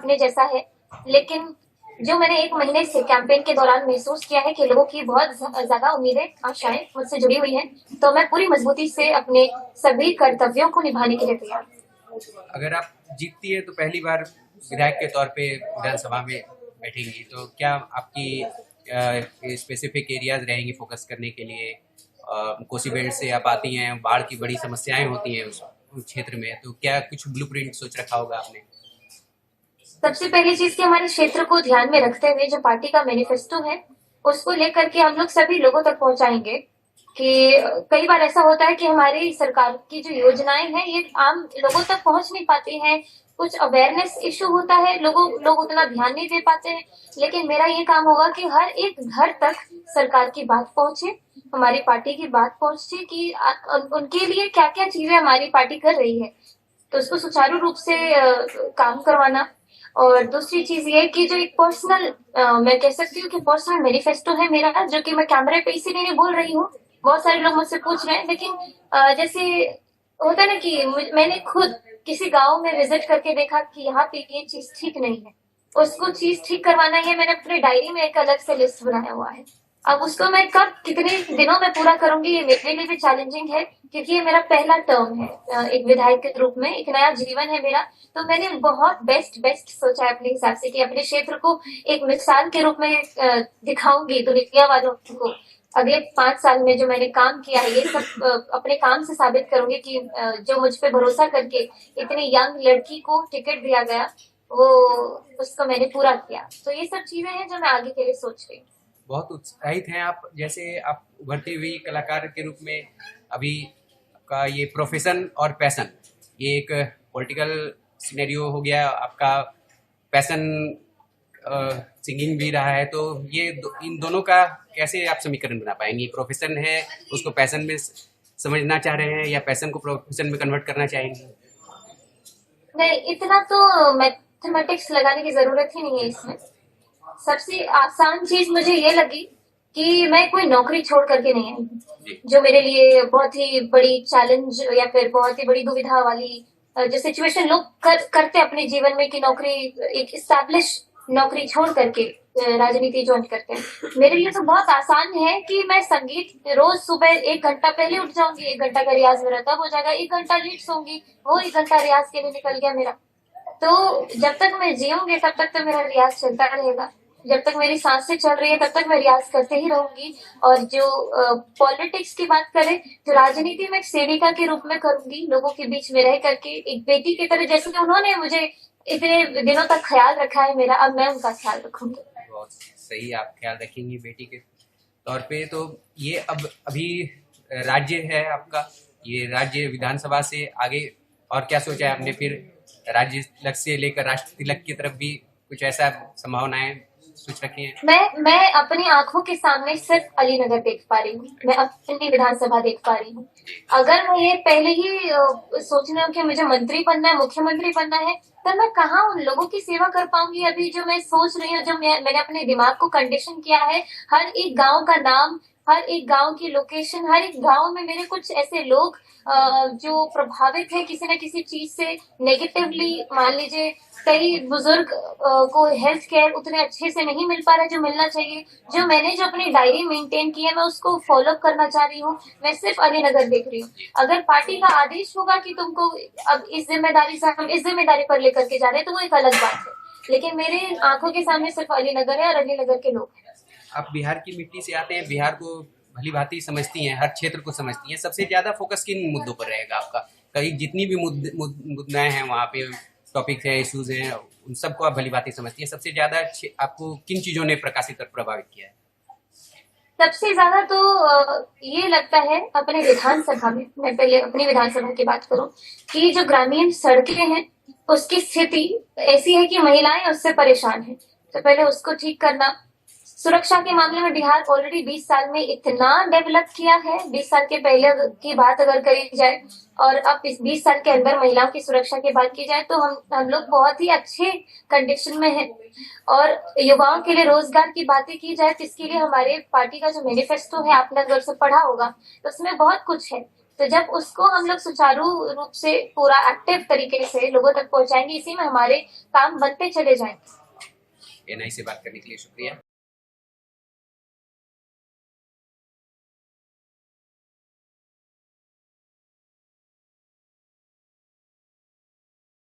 अपने जैसा है, लेकिन जो मैंने 1 महीने से कैंपेन के दौरान महसूस किया है कि लोगों की बहुत ज़्यादा उम्मीदें, आशाएँ मुझसे जुड़ी हुई हैं, तो मैं पूरी मज़बूती से अपने सभी कर्तव्यों को निभाने के लिए तैयार हूँ। अगर आप जीतती है तो पहली बार विधायक के तौर पे विधानसभा में बैठेंगी, तो क्या आपकी स्पेसिफिक एरियाज रहेंगी फोकस करने के लिए? कोसी बेल्ट से आप आती हैं, बाढ़ की बड़ी समस्याएं होती हैं उस क्षेत्र में, तो क्या कुछ ब्लूप्रिंट सोच रखा होगा आपने? सबसे पहली चीज़ कि हमारे क्षेत्र को ध्यान में रखते हुए जो पार्टी का मैनिफेस्टो है, उसको लेकर के हम लोग सभी लोगों तक पहुँचाएँगे कि कई बार ऐसा होता है कि हमारी सरकार की जो योजनाएँ हैं, ये आम लोगों तक पहुँच नहीं पाती हैं। कुछ अवेयरनेस इश्यू होता है, लोग उतना ध्यान नहीं दे पाते हैं। लेकिन मेरा ये काम होगा कि हर एक घर तक सरकार की बात पहुँचे, हमारी पार्टी की बात पहुँचे कि उनके लिए क्या-क्या चीज़ें हमारी पार्टी कर रही है। तो उसको सुचारू रूप से काम करवाना। और दूसरी चीज़ ये है कि जो एक पर्सनल मैं कह सकती हूँ कि पर्सनल मैनिफेस्टो है मेरा, जो कि मैं कैमरे पे इसीलिए नहीं बोल रही हूँ। बहुत सारे लोग मुझसे पूछ रहे हैं, लेकिन जैसे होता है ना कि मैंने खुद किसी गाँव में विज़िट करके देखा कि यहाँ पे ये चीज़ ठीक नहीं है। उसको चीज़ ठीक करवाना है, मैंने अपने डायरी में एक अलग से लिस्ट बनाया हुआ है। अब उसको मैं कब कितने दिनों में पूरा करूँगी, ये मेरे लिए भी चैलेंजिंग है, क्योंकि ये मेरा पहला टर्म है एक विधायक के रूप में, एक नया जीवन है मेरा। तो मैंने बहुत बेस्ट सोचा है अपने हिसाब से कि अपने क्षेत्र को एक मिसाल के रूप में दिखाऊंगी दुनिया वालों को। अगले 5 साल में जो मैंने काम किया है, ये सब अपने काम से साबित करूंगी कि जो मुझ पे भरोसा करके इतनी यंग लड़की को टिकट दिया गया, वो उसको मैंने पूरा किया। तो ये सब चीजें हैं जो मैं आगे के लिए सोच रही हूँ। बहुत उत्साहित हैं आप, जैसे आप उभरती हुई कलाकार के रूप में अभी का ये प्रोफेशन और पैशन, ये एक पॉलिटिकल सिनेरियो हो गया, आपका पैशन सिंगिंग भी रहा है, तो ये इन दोनों का कैसे आप समीकरण बना पाएंगे? प्रोफेशन है, उसको पैशन में समझना चाह रहे हैं, या पैशन को प्रोफेशन में कन्वर्ट करना चाहेंगे? नहीं, इतना तो मैथमेटिक्स लगाने की जरूरत ही नहीं है इसमें। सबसे आसान चीज मुझे ये लगी कि मैं कोई नौकरी छोड़ करके नहीं आई हूँ, जो मेरे लिए बहुत ही बड़ी चैलेंज या फिर बहुत ही बड़ी दुविधा वाली जो सिचुएशन लोग करते अपने जीवन में कि नौकरी, एक स्टैब्लिश नौकरी छोड़ करके राजनीति ज्वाइन करते हैं। मेरे लिए तो बहुत आसान है कि मैं संगीत रोज सुबह 1 घंटा पहले उठ जाऊंगी, 1 घंटा का रियाज मेरा तब हो जाएगा, 1 घंटा लेट सोऊंगी, वो 1 घंटा रियाज के लिए निकल गया मेरा। तो जब तक मैं जीऊंगी तब तक तो मेरा रियाज चलता रहेगा, जब तक मेरी सांसें चल रही है तब तक मैं रियाज करते ही रहूंगी। और जो पॉलिटिक्स की बात करें, तो राजनीति में एक सेविका के रूप में करूंगी, लोगों के बीच में रह करके एक बेटी की तरह, जैसे उन्होंने मुझे इतने दिनों तक ख्याल रखा है मेरा, अब मैं उनका ख्याल रखूंगी। बहुत सही, आप ख्याल रखेंगी बेटी के तौर पे। तो ये अब अभी राज्य है आपका, ये राज्य विधानसभा से आगे और क्या सोचा है आपने? फिर राज्य तिलक से लेकर राष्ट्र तिलक की तरफ भी कुछ ऐसा संभावनाएं सोच रखी हैं? मैं अपनी आंखों के सामने सिर्फ अलीनगर देख पा रही हूँ, मैं अपनी विधानसभा देख पा रही हूँ। अगर मैं ये पहले ही सोच रही हूँ कि मुझे मंत्री बनना है, मुख्यमंत्री बनना है, तब मैं कहाँ उन लोगों की सेवा कर पाऊंगी? अभी जो मैं सोच रही हूँ, जो मैंने अपने दिमाग को कंडीशन किया है, हर एक गांव का नाम, हर एक गांव की लोकेशन, हर एक गांव में मेरे कुछ ऐसे लोग जो प्रभावित है किसी न किसी चीज से नेगेटिवली। मान लीजिए कई बुजुर्ग को हेल्थ केयर उतने अच्छे से नहीं मिल पा रहा है जो मिलना चाहिए। जो मैंने जो अपनी डायरी मेंटेन की है, मैं उसको फॉलो करना चाह रही हूँ। मैं सिर्फ अलीनगर देख रही हूँ। अगर पार्टी का आदेश होगा कि तुमको अब इस जिम्मेदारी से, हम इस जिम्मेदारी पर लेकर के जा रहे हैं, तो वो एक अलग बात है, लेकिन मेरे आंखों के सामने सिर्फ अलीनगर है और अलीनगर के लोग हैं। आप बिहार की मिट्टी से आते हैं, बिहार को भली भांति समझती हैं, हर क्षेत्र को समझती हैं। सबसे ज्यादा फोकस किन मुद्दों पर रहेगा आपका? कहीं जितनी भी मुद्दाएं हैं वहाँ पे, टॉपिक है, इश्यूज हैं, उन सबको आप भली भांति समझती हैं। सबसे ज्यादा आपको किन चीजों ने प्रकाशित और प्रभावित किया है? सबसे ज्यादा तो ये लगता है अपने विधानसभा में, मैं पहले अपनी विधानसभा की बात करूं, कि जो ग्रामीण सड़कें हैं उसकी स्थिति ऐसी है कि महिलाएं उससे परेशान हैं। तो पहले उसको ठीक करना। सुरक्षा के मामले में बिहार ऑलरेडी 20 साल में इतना डेवलप किया है, 20 साल के पहले की बात अगर करी जाए और अब इस 20 साल के अंदर महिलाओं की सुरक्षा की बात की जाए, तो हम लोग बहुत ही अच्छे कंडीशन में हैं। और युवाओं के लिए रोजगार की बातें की जाए, तो इसके लिए हमारे पार्टी का जो मैनिफेस्टो है, आपने अगर उसे पढ़ा होगा, तो उसमें बहुत कुछ है तो जब उसको हम लोग सुचारू रूप से पूरा एक्टिव तरीके से लोगों तक पहुंचाएंगे, इसी में हमारे काम बनते चले जाएंगे। एनआई से बात करने के लिए शुक्रिया।